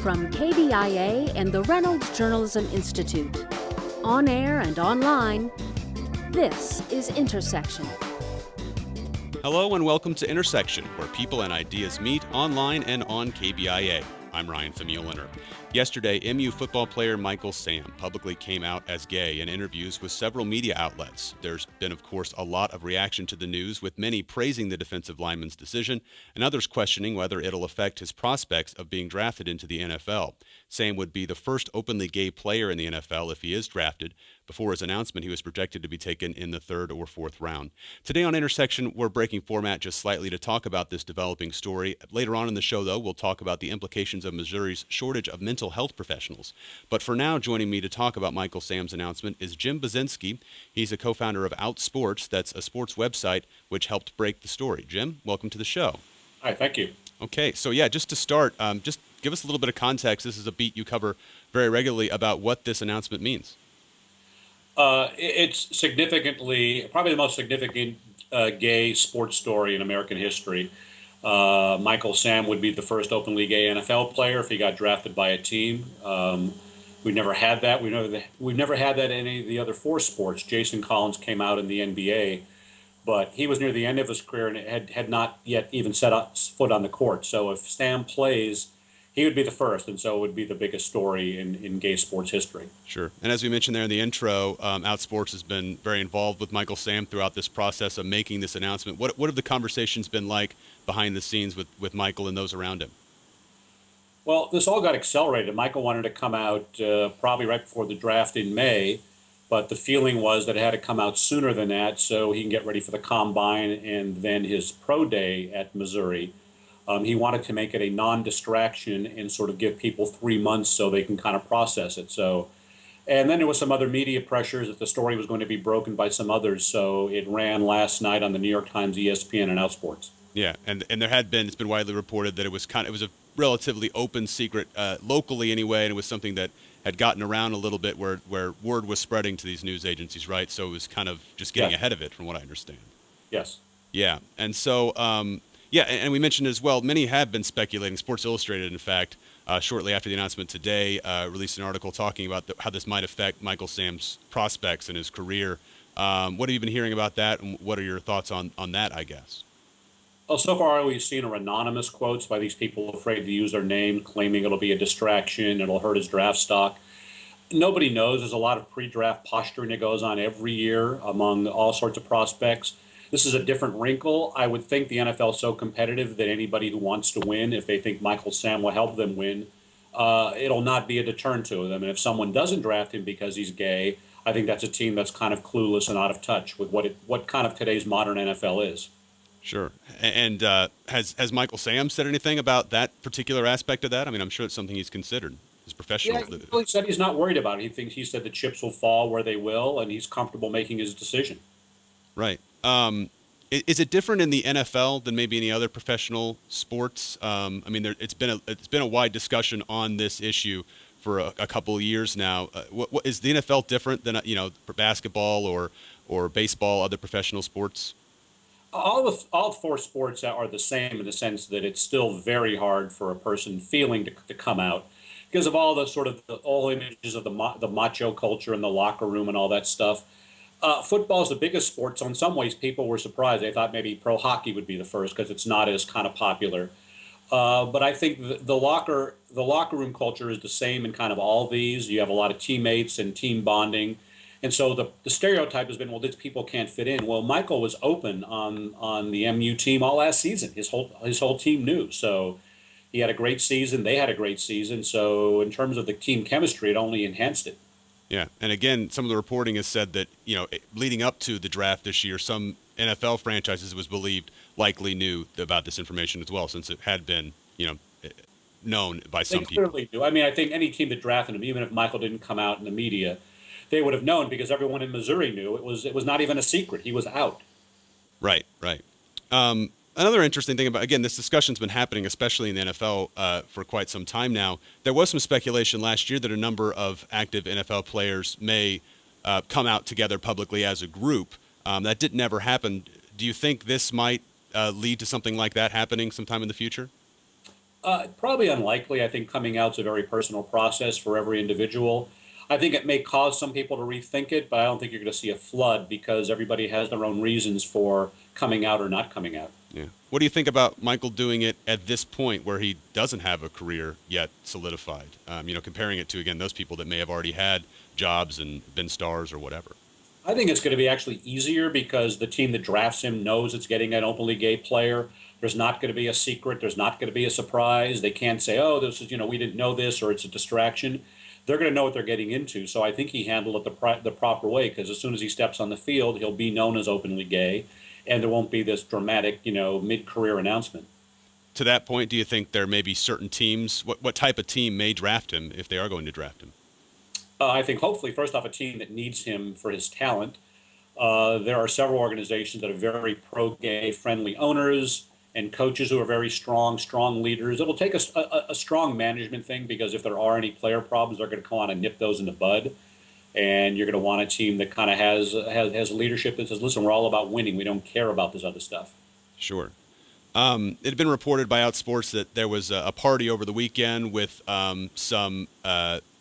From KBIA and the Reynolds Journalism Institute, on air and online, this is Intersection. Hello and welcome to Intersection, where people and ideas meet online and on KBIA. I'm Ryan Famuliner. Yesterday, MU football player Michael Sam publicly came out as gay in interviews with several media outlets. There's been, of course, a lot of reaction to the news, with many praising the defensive lineman's decision and others questioning whether it'll affect his prospects of being drafted into the NFL. Sam would be the first openly gay player in the NFL if he is drafted. Before his announcement, he was projected to be taken in the third or fourth round. Today on Intersection, we're breaking format just slightly to talk about this developing story. Later on in the show, though, we'll talk about the implications of Missouri's shortage of mental health professionals. But for now, joining me to talk about Michael Sam's announcement is Jim Buzinski. He's a co-founder of Outsports. That's a sports website which helped break the story. Jim, welcome to the show. Hi, thank you. Okay, so just to start, just give us a little bit of context. This is a beat you cover very regularly about what this announcement means. It's significantly, probably the most significant gay sports story in American history. Michael Sam would be the first openly gay NFL player if he got drafted by a team. We've never had that. We've never had that in any of the other four sports. Jason Collins came out in the NBA, but he was near the end of his career and had not yet even set foot on the court. So if Sam plays, he would be the first, and so it would be the biggest story in gay sports history. Sure. And as we mentioned there in the intro, Outsports has been very involved with Michael Sam throughout this process of making this announcement. What have the conversations been like behind the scenes with Michael and those around him? Well, this all got accelerated. Michael wanted to come out probably right before the draft in May, but the feeling was that it had to come out sooner than that so he can get ready for the combine and then his pro day at Missouri. He wanted to make it a non-distraction and sort of give people 3 months so they can kind of process it. And then there was some other media pressures that the story was going to be broken by some others. So it ran last night on the New York Times, ESPN, and Outsports. Yeah, and it's been widely reported that it was a relatively open secret, locally anyway, and it was something that had gotten around a little bit where word was spreading to these news agencies, right? So it was kind of just getting ahead of it, from what I understand. Yes. Yeah, and so. And we mentioned as well, many have been speculating. Sports Illustrated, in fact, shortly after the announcement today, released an article talking about how this might affect Michael Sam's prospects and his career. What have you been hearing about that, and what are your thoughts on that, I guess? Well, so far all we've seen are anonymous quotes by these people afraid to use their name, claiming it'll be a distraction, it'll hurt his draft stock. Nobody knows. There's a lot of pre-draft posturing that goes on every year among all sorts of prospects. This is a different wrinkle. I would think the NFL is so competitive that anybody who wants to win, if they think Michael Sam will help them win, it'll not be a deterrent to them. And if someone doesn't draft him because he's gay, I think that's a team that's kind of clueless and out of touch with what kind of today's modern NFL is. Sure. And has Michael Sam said anything about that particular aspect of that? I mean, I'm sure it's something he's considered. His professional. Yeah, he said he's not worried about it. He said the chips will fall where they will, and he's comfortable making his decision. Right. Is it different in the NFL than maybe any other professional sports? I mean, it's been a wide discussion on this issue for a couple of years now. What is the NFL different than for basketball or baseball, other professional sports? All four sports are the same in the sense that it's still very hard for a person feeling to come out because of all the sort of all images of the macho culture in the locker room and all that stuff. Football is the biggest sport, so in some ways people were surprised. They thought maybe pro hockey would be the first because it's not as kind of popular. But I think the locker room culture is the same in kind of all these. You have a lot of teammates and team bonding. And so the stereotype has been, well, these people can't fit in. Well, Michael was open on the MU team all last season. His whole team knew. So he had a great season. They had a great season. So in terms of the team chemistry, it only enhanced it. Yeah, and again, some of the reporting has said that, leading up to the draft this year, some NFL franchises, it was believed, likely knew about this information as well, since it had been, known by some people. They clearly do. I mean, I think any team that drafted him, even if Michael didn't come out in the media, they would have known because everyone in Missouri knew. It was not even a secret. He was out. Right. Another interesting thing about, again, this discussion's been happening, especially in the NFL, for quite some time now. There was some speculation last year that a number of active NFL players may come out together publicly as a group. That didn't ever happen. Do you think this might lead to something like that happening sometime in the future? Probably unlikely. I think coming out's a very personal process for every individual. I think it may cause some people to rethink it, but I don't think you're going to see a flood because everybody has their own reasons for coming out or not coming out. Yeah. What do you think about Michael doing it at this point where he doesn't have a career yet solidified? Comparing it to, again, those people that may have already had jobs and been stars or whatever. I think it's going to be actually easier because the team that drafts him knows it's getting an openly gay player. There's not going to be a secret. There's not going to be a surprise. They can't say, oh, this is, we didn't know this or it's a distraction. They're going to know what they're getting into. So I think he handled it the proper way because as soon as he steps on the field, he'll be known as openly gay and there won't be this dramatic, mid-career announcement. To that point, do you think there may be certain teams, what type of team may draft him if they are going to draft him? I think hopefully, first off, a team that needs him for his talent. There are several organizations that are very pro-gay friendly owners and coaches who are very strong leaders. It'll take a strong management thing because if there are any player problems, they're going to come on and nip those in the bud. And you're going to want a team that kind of has leadership that says, listen, we're all about winning. We don't care about this other stuff. Sure. It had been reported by Outsports that there was a party over the weekend with some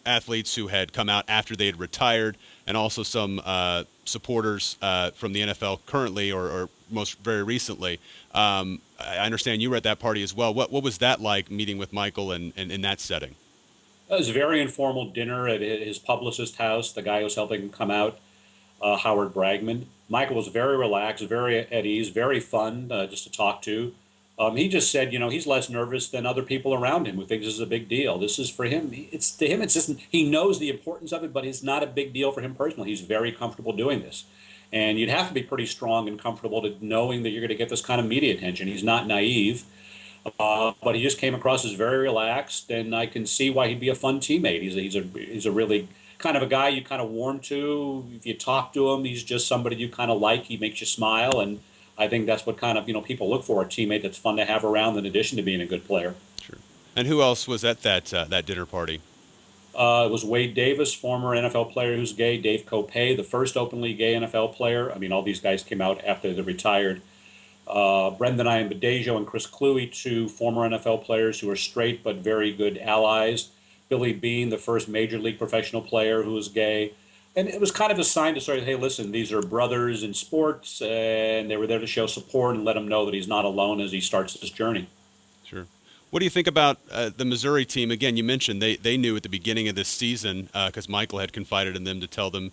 athletes who had come out after they had retired and also some supporters from the NFL currently or most very recently. I understand you were at that party as well. What was that like, meeting with Michael and in that setting? It was a very informal dinner at his publicist's house, the guy who was helping him come out, Howard Bragman. Michael was very relaxed, very at ease, very fun just to talk to. He just said, he's less nervous than other people around him who think this is a big deal. This is for him. It's just he knows the importance of it, but it's not a big deal for him personally. He's very comfortable doing this. And you'd have to be pretty strong and comfortable to knowing that you're going to get this kind of media attention. He's not naive, but he just came across as very relaxed, and I can see why he'd be a fun teammate. He's a really kind of a guy you kind of warm to. If you talk to him, he's just somebody you kind of like. He makes you smile, and I think that's what kind of people look for, a teammate that's fun to have around in addition to being a good player. Sure. And who else was at that dinner party? It was Wade Davis, former NFL player who's gay, Dave Kopay, the first openly gay NFL player. I mean, all these guys came out after they retired. Brendan Iambadejo and Chris Cluey, two former NFL players who are straight but very good allies. Billy Bean, the first major league professional player who was gay. And it was kind of a sign to say, hey, listen, these are brothers in sports, and they were there to show support and let him know that he's not alone as he starts this journey. Sure. What do you think about the Missouri team? Again, you mentioned they knew at the beginning of this season because Michael had confided in them to tell them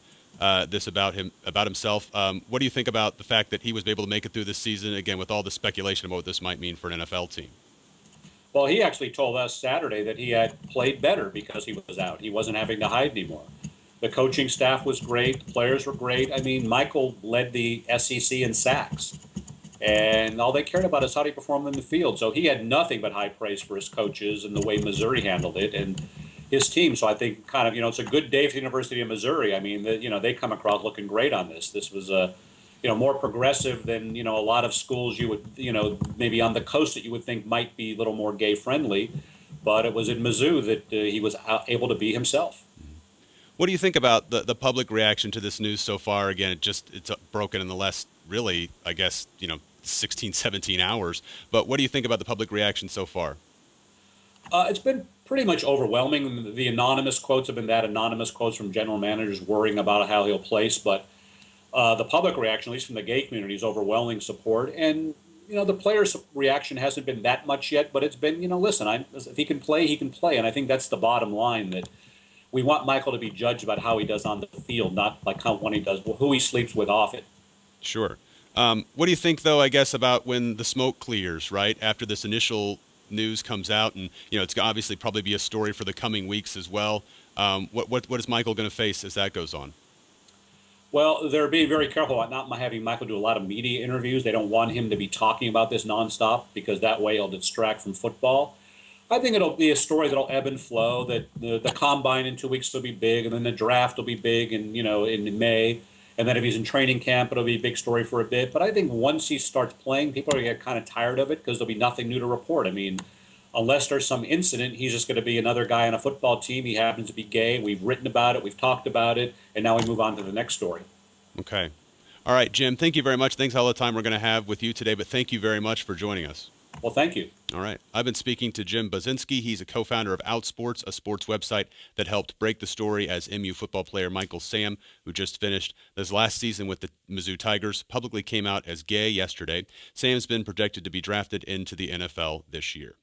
this about himself. What do you think about the fact that he was able to make it through this season, again, with all the speculation about what this might mean for an NFL team? Well, he actually told us Saturday that he had played better because he was out. He wasn't having to hide anymore. The coaching staff was great. The players were great. I mean, Michael led the SEC in sacks. And all they cared about is how he performed in the field. So he had nothing but high praise for his coaches and the way Missouri handled it and his team. So I think kind of, it's a good day for the University of Missouri. I mean, they come across looking great on this. This was more progressive than, a lot of schools you would, maybe on the coast that you would think might be a little more gay friendly. But it was in Mizzou that he was able to be himself. What do you think about the public reaction to this news so far? Again, it's broken in the last, really, I guess, 16, 17 hours. But what do you think about the public reaction so far? It's been pretty much overwhelming. The anonymous quotes have been anonymous quotes from general managers worrying about how he'll place. But the public reaction, at least from the gay community, is overwhelming support. And, the players' reaction hasn't been that much yet. But it's been, listen, if he can play, he can play. And I think that's the bottom line, that we want Michael to be judged about how he does on the field, not like when he does, who he sleeps with off it. Sure. What do you think, though, I guess, about when the smoke clears, right, after this initial news comes out? And, it's obviously probably be a story for the coming weeks as well. What is Michael going to face as that goes on? Well, they're being very careful about not having Michael do a lot of media interviews. They don't want him to be talking about this nonstop because that way he'll distract from football. I think it'll be a story that'll ebb and flow, that the combine in 2 weeks will be big, and then the draft will be big in May. And then if he's in training camp, it'll be a big story for a bit. But I think once he starts playing, people are going to get kind of tired of it because there'll be nothing new to report. I mean, unless there's some incident, he's just going to be another guy on a football team. He happens to be gay. We've written about it. We've talked about it. And now we move on to the next story. Okay. All right, Jim, thank you very much. Thanks for all the time we're going to have with you today. But thank you very much for joining us. Well, thank you. All right. I've been speaking to Jim Buzinski. He's a co-founder of Outsports, a sports website that helped break the story as MU football player Michael Sam, who just finished his last season with the Mizzou Tigers, publicly came out as gay yesterday. Sam's been projected to be drafted into the NFL this year.